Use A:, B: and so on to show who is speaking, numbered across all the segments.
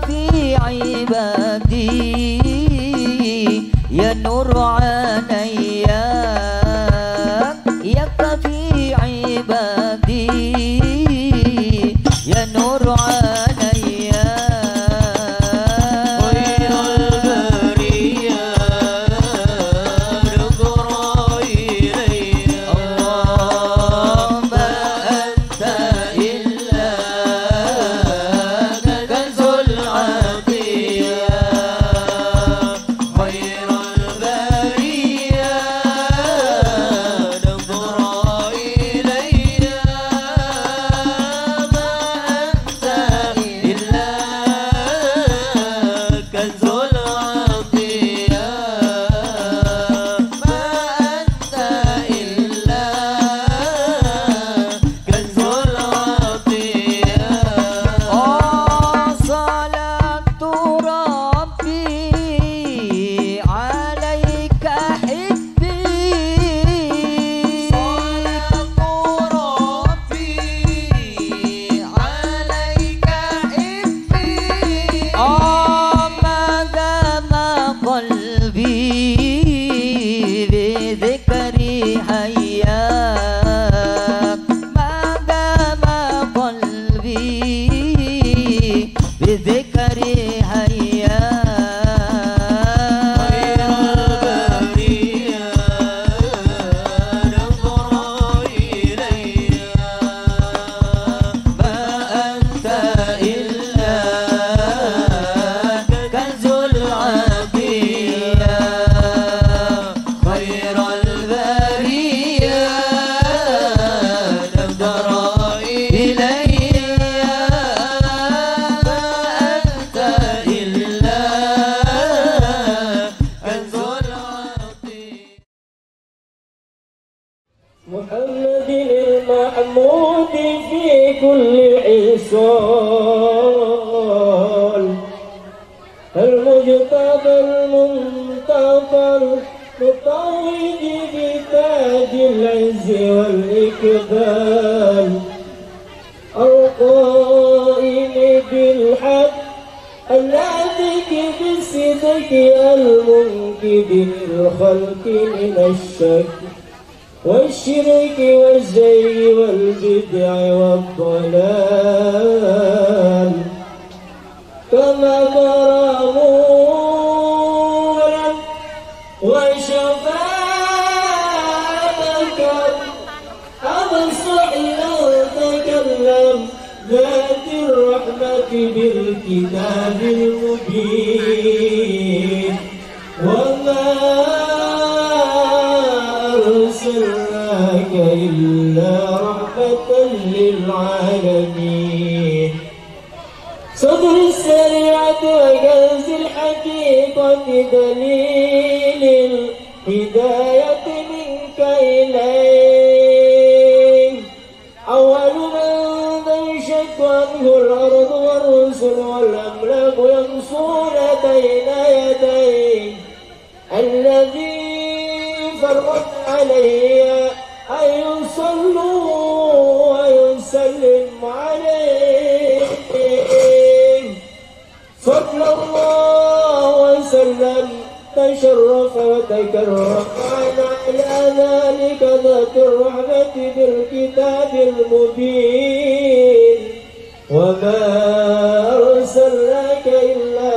A: في عبادي يا نور عينيا يبقى في عبادي يا نور عينيا
B: خير البرية نظر إلينا
A: اللهم أنت إلا
B: كنز العطية خير البرية نظر إلينا ما أنت إلا كنز العطية ما أنت إلا كنز العطية
A: صلاة ربي عليك حبي
B: صلاة ربي عليك حبي
A: ما دام قلبي بذكري حياك ما دام قلبي بذكري حياك
B: خير البرية نظر إلينا ما أنت إلا كنز العطية خير البرية نظر إلينا ما أنت إلا كنز العطية
C: محمد المحمود في كل حصان المجتبى المنتظر متوج بتاج العز والإكبال القائم بالحق الناطق بالصدق المنكد للخلق من الشك والشرك والزي والبدع والضلال كما مرامورا وشفاعتك أبصح لو تكلم ذات الرحمة بالكتاب المبين وما أرسلناك إلا رحمة للعالمين للعالمين صدر السريعة وكنز الحقيقة دليل الهداية منك إليه أول من تنشق عنه الأرض والرسل والأملاك يمشون بين يديه الذي فرض علي أن يصلوا ويسلم عليه صلى الله وسلم تشرف وتكرم على ذلك ذات الرحمة بالكتاب المبين وما أرسلناك إلا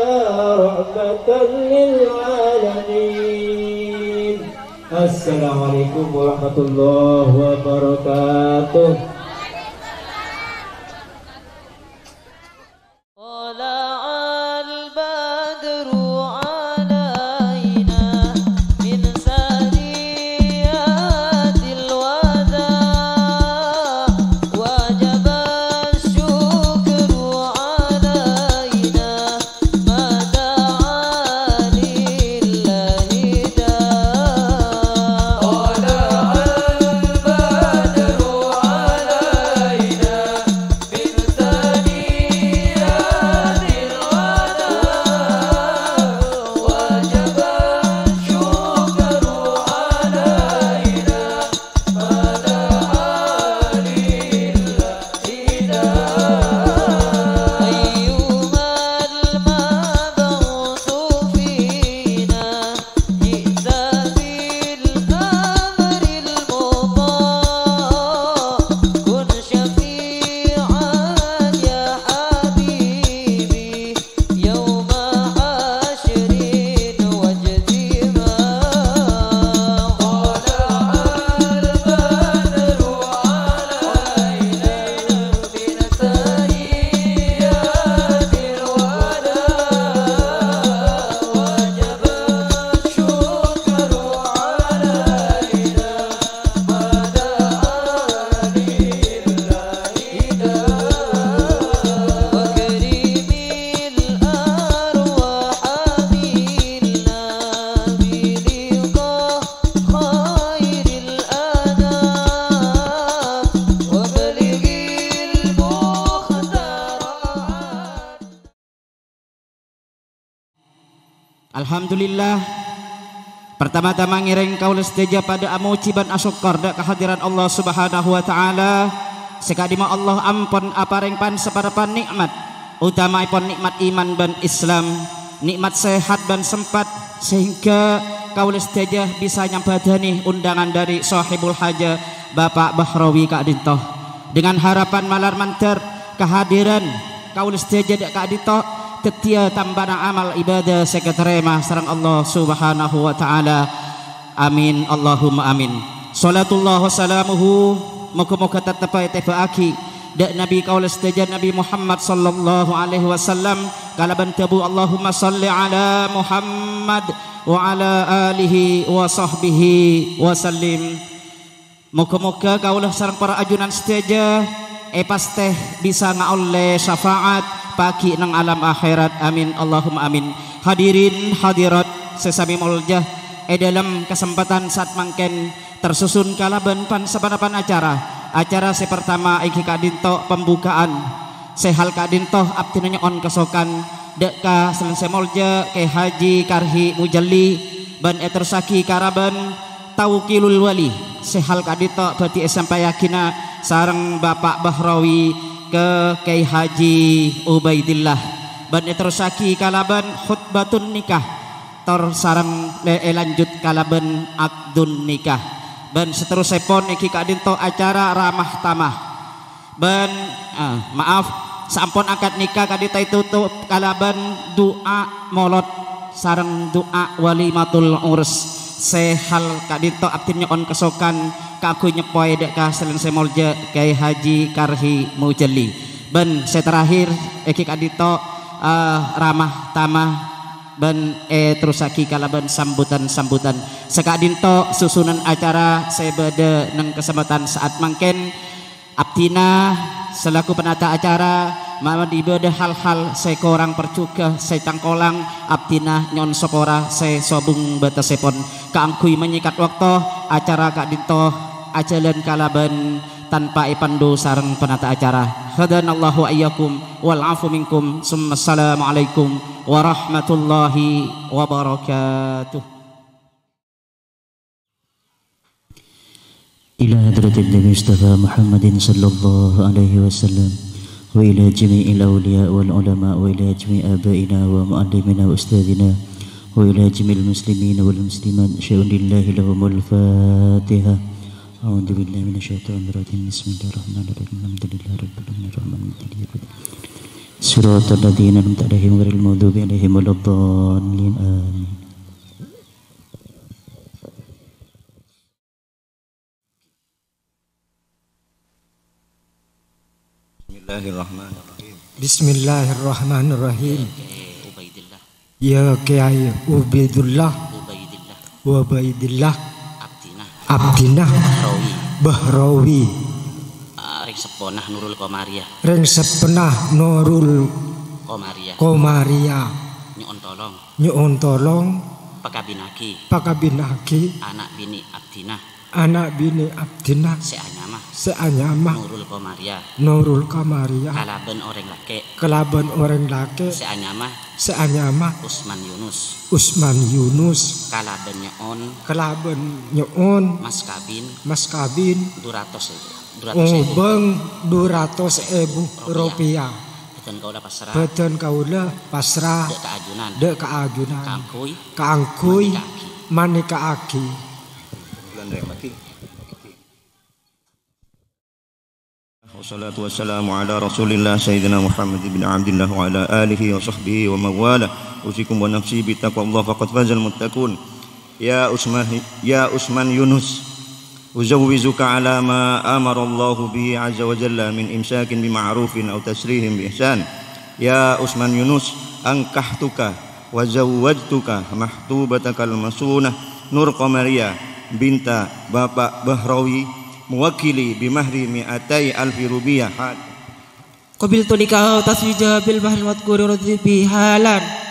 C: رحمة للعالمين. السلام عليكم ورحمة الله وبركاته.
D: Alhamdulillah. Pertama-tama ngiring kaula sedaja pada amuci ban asyukur dak kehadiran Allah Subhanahu wa taala. Sekadima Allah ampun apareng pan separapan nikmat, utamaipun nikmat iman ban Islam, nikmat sehat dan sempat sehingga kaula sedaja bisa nyambadani undangan dari sahibul haja Bapak Bahrawi Kak Dintoh. Dengan harapan malar mantar kehadiran kaula sedaja dak Kak Dintoh tetia tambana amal ibadah seketerema sareng Allah Subhanahu wa taala. Amin Allahumma amin. Salatullah wa salamuhu moga-moga tetep tefaaki dak Nabi kaula sedaja Nabi Muhammad sallallahu alaihi wasallam kalaban tabu Allahumma salli ala Muhammad wa ala alihi wa sahbihi wa sallim. Moga-moga kaula sareng para ajunan sedaja pasteh bisa ngaoleh syafaat pagi nang alam akhirat. Amin Allahumma amin. Hadirin hadirat sesami muljah dalam kesempatan saat mangken tersusun kalaban pan sepanapan acara sepertama iki Kak Dintoh pembukaan sehal Kak Dintoh abdi nyon kesokan dek ka selesai mulja ke Haji Karhi Mujalli ban etersaki karaban tawkilul wali sehal Kak Dintoh berarti sampai yakina sareng Bapak Bahrawi ke Kiai Haji Ubaidillah ban etersaki kalaban khutbatun nikah tor sareng lanjut kalaban akdun nikah ban seterusnya pon iki Kak Dintoh acara ramah tamah ban maaf sampun akad nikah Kak Dintoh tutup kalaban doa molot sareng doa walimatul urs sehal Kak Dintoh abdi nyon kesokan kaku nyepoy dek ka selesai molja Kiai Haji Karhi Mujalli ban seterakhir iki Kak Dintoh ramah tamah ban terusaki kalaban sambutan Sekak Dintoh susunan acara sebeda neng kesempatan saat mangken Abdina selaku penata acara Muhammad ibadah hal-hal saya korang percugah saya tangkolang Abdina nyon sopora saya sobung batasepon kaangkui menyikat waktu acara kak dinto ajalan kalaban tanpa ipandu sareng penata acara. Hadanallahu ayyakum wal afu minkum. Assalamualaikum warahmatullahi wabarakatuh.
E: إلى حضرة النبي مصطفى محمد صلى الله عليه وسلم وإلى جميع الأولياء والعلماء وإلى جميع آبائنا ومعلمنا وأستاذنا وإلى جميع المسلمين والمسلمات شيء لله لهم الفاتحة. أعوذ بالله من الشيطان الرجيم بسم الله الرحمن الرحيم الحمد لله رب العالمين الرحمن الرحيم صراط الذين أنعمت عليهم غير المغضوب عليهم ولا الضالين آمين.
F: Bismillahirrahmanirrahim. Ya Kiai Ubaidillah Abdinah Bahrawi
D: Reng sepenah Nurul Komariah
F: Komaria Nyuun tolong Pakabinaki anak bini Abdinah seanyama Nurul Komariah kalaban orang laki seanyama Usman Yunus kalaban nyoon Mas Kabin beng 200.000 rupiah beten kaula pasrah dek keajunan kaangkuy manika aki.
G: Wassalatu wassalamu ala rasulillah sayyidina Muhammad ibn Abdillah wa ala alihi wa sahbihi wa mawala usikum wa nafsi bitaqwallah faqad fazal muttaqun. Ya Usman Yunus uzawwizuka ala ma amara Allah bihi azza wa jalla min imsakin bima'rufin aw tasrihim bi ihsan. Ya Usman Yunus ankahtuka wa zawwajtuka mahtubatakal masunah Nur Komariah binta Bapak Bahrawi muwakili bimahri mi'atai alfi rupiah.
H: Qabil tulikah taswija bil bahri madhkuri radhi bihalan.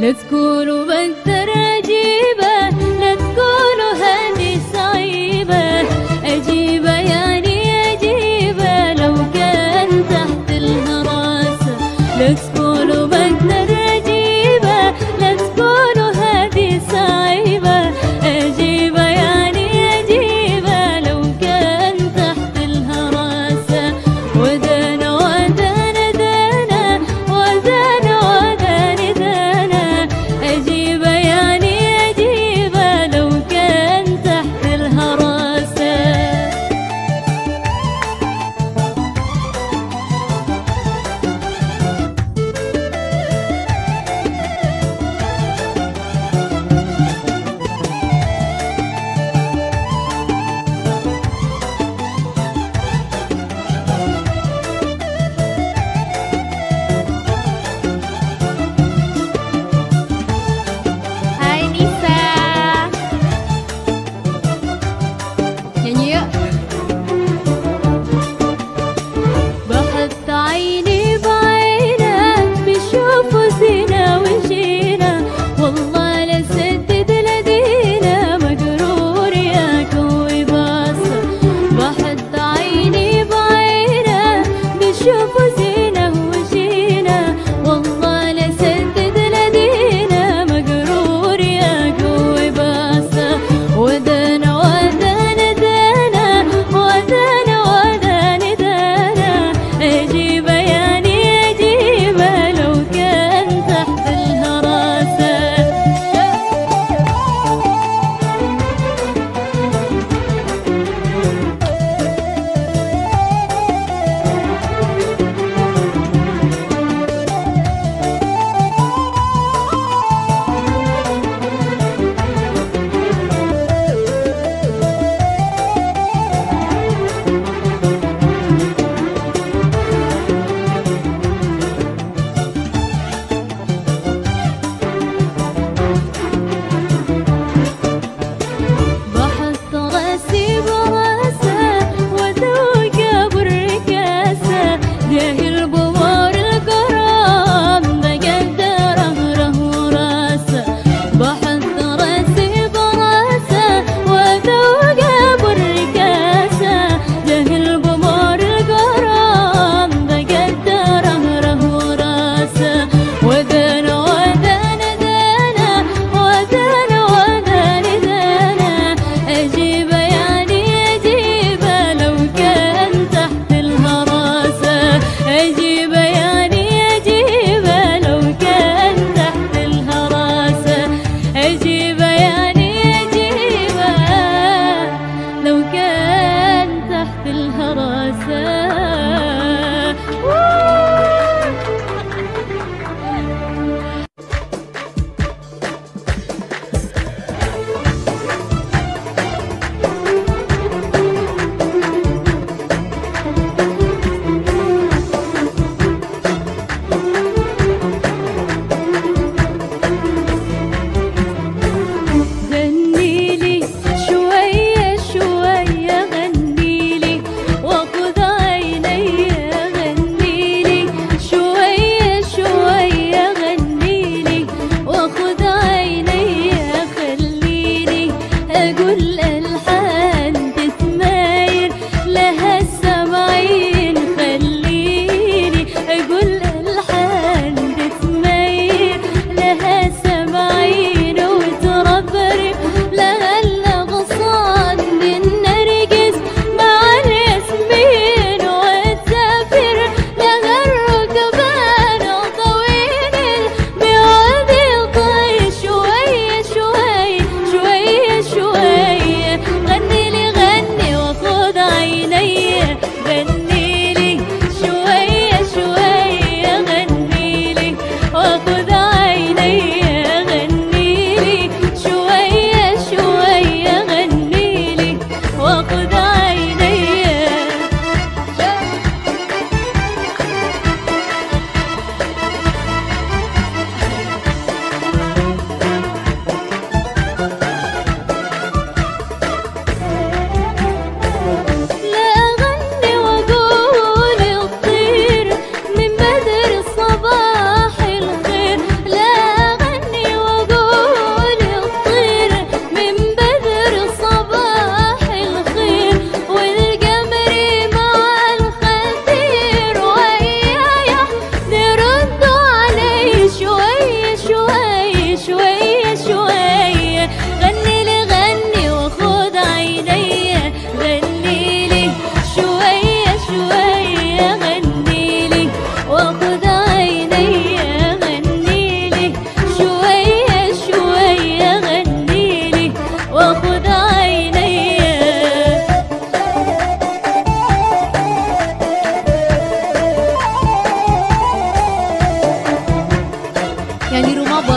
I: لا تكونوا بكتر عجيبة، لا تكونوا هذه صعيبة، عجيبة يعني عجيبة لو كان تحت الهراسة. لا تكونوا بكتر عجيبة، لا تكونوا هذه صعيبة، عجيبة يعني عجيبة لو كان تحت الهراسة. ودانا ودانا دانا، ودانا ودانا دانا، عجيبة يعني عجيبة لو كان تحت الهراسة.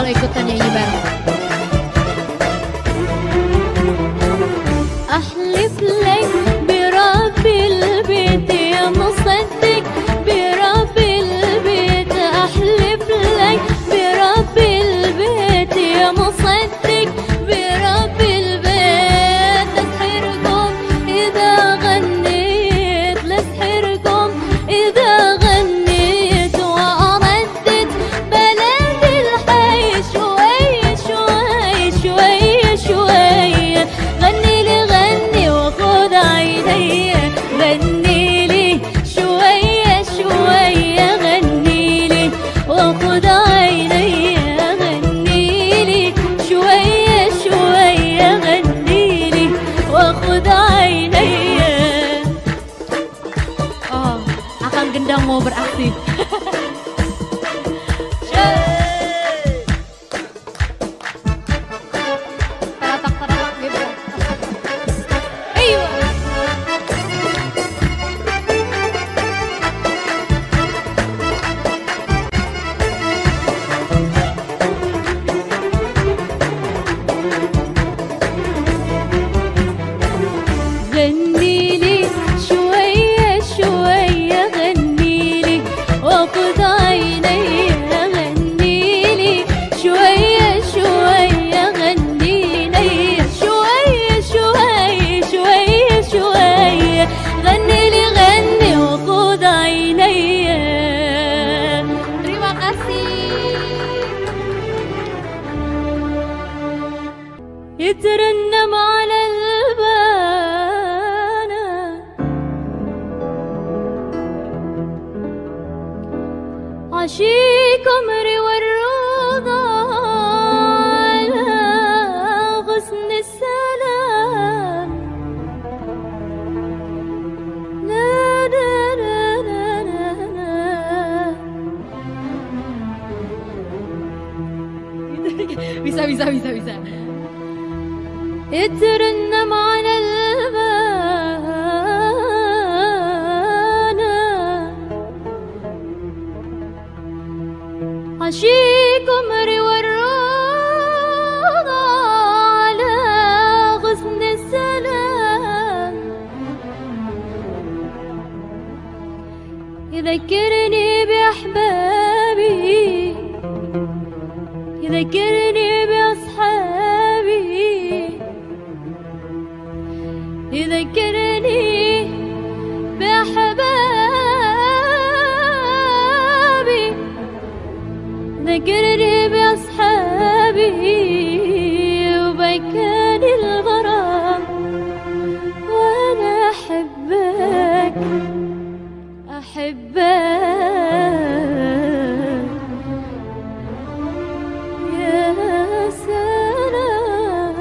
I: kalau ikutan nyanyi bareng. أحلف لك برب البيت يا مصدق برب البيت أحلف لك برب البيت يا مصدق برب البيت لسحركم إذا غنيت لسحركم إذا غنيت وأردد بلد الحي شوي شوي شوي شوي غني لي غني وخذ عيني غني لي شوية شوية غني لي وخذ عيني غني لي شوية شوية غني لي وخذ عيني. Oh, Akang Gendang mau beraksi. Teratak-teratak gitu. Ayo. غني لي شوية شوية غني لي وخذ عيني غني لي شوية شوية غني لي شوية شوية شوية شوية غني لي غني وخذ عيني. Terima kasih. يترنم على البانة عشيق عمري والرضا على غصن السلام لا لا لا لا لا لا. bisa. يترنم على البانة عشيق عمري والرضا على غصن السلام يذكرني بأحبابي يذكرني بأصحابي يذكرني بأحبابي ذكرني بأصحابي وبكاني الغرام وأنا أحبك يا سلام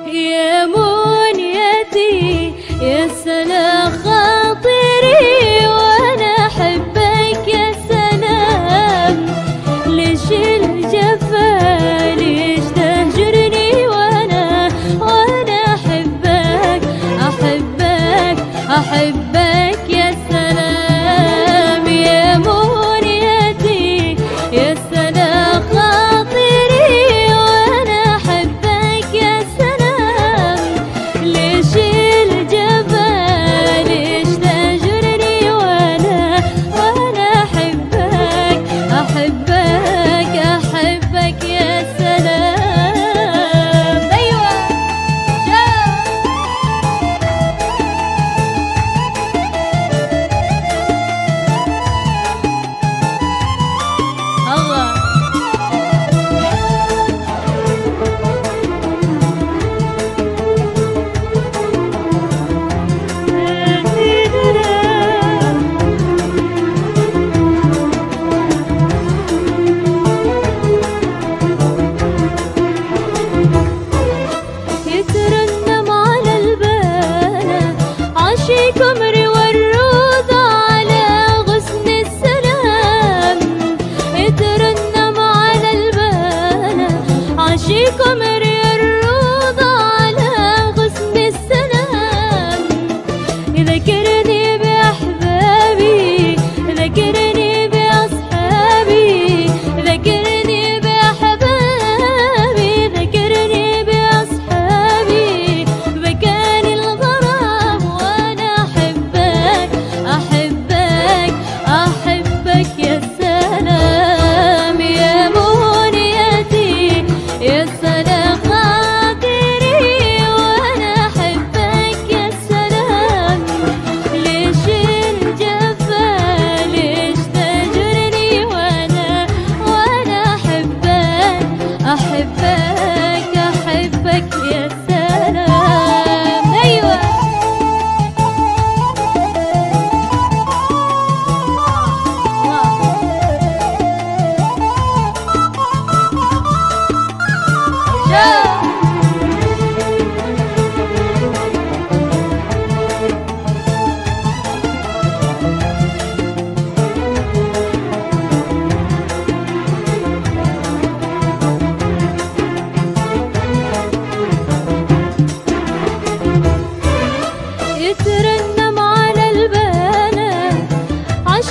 I: يا منيتي يا سلام خاطري وأنا أحبك يا سلام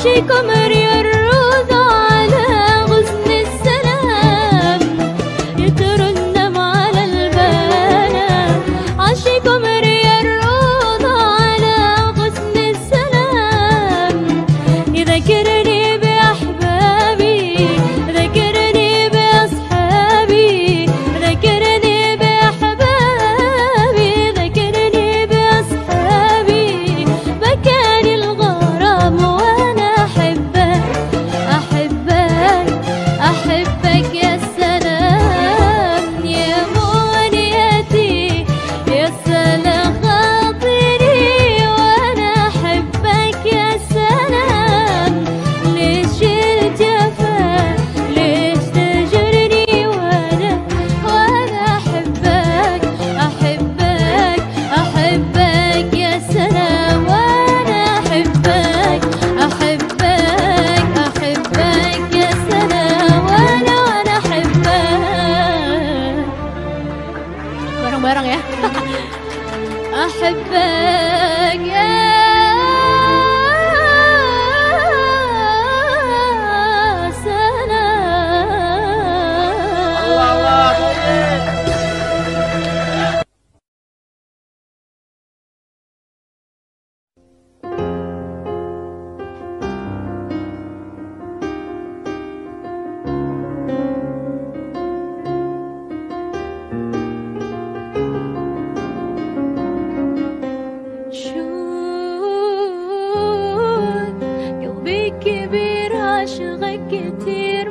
I: عشيكم الرود على غصن السلام يترنم على البنات عشيكم الرود على غصن السلام يذكرني بأحبابي ذكرني بأصحابي ذكرني بأحبابي ذكرني بأصحابي بكاني الغرام وأنا أحبك أحبك أحبك يا سلام يا منيتي يا سلام خاطري وأنا أحبك يا سلام ليش الجفا ليش تجرني وأنا أحبك أحبك أحبك يا سلام وأنا أحبك أحبك أحبك يا سلام وأنا أحبك bareng-bareng ya أحبك يا سلام شوف قلبي كبير عشقك كتير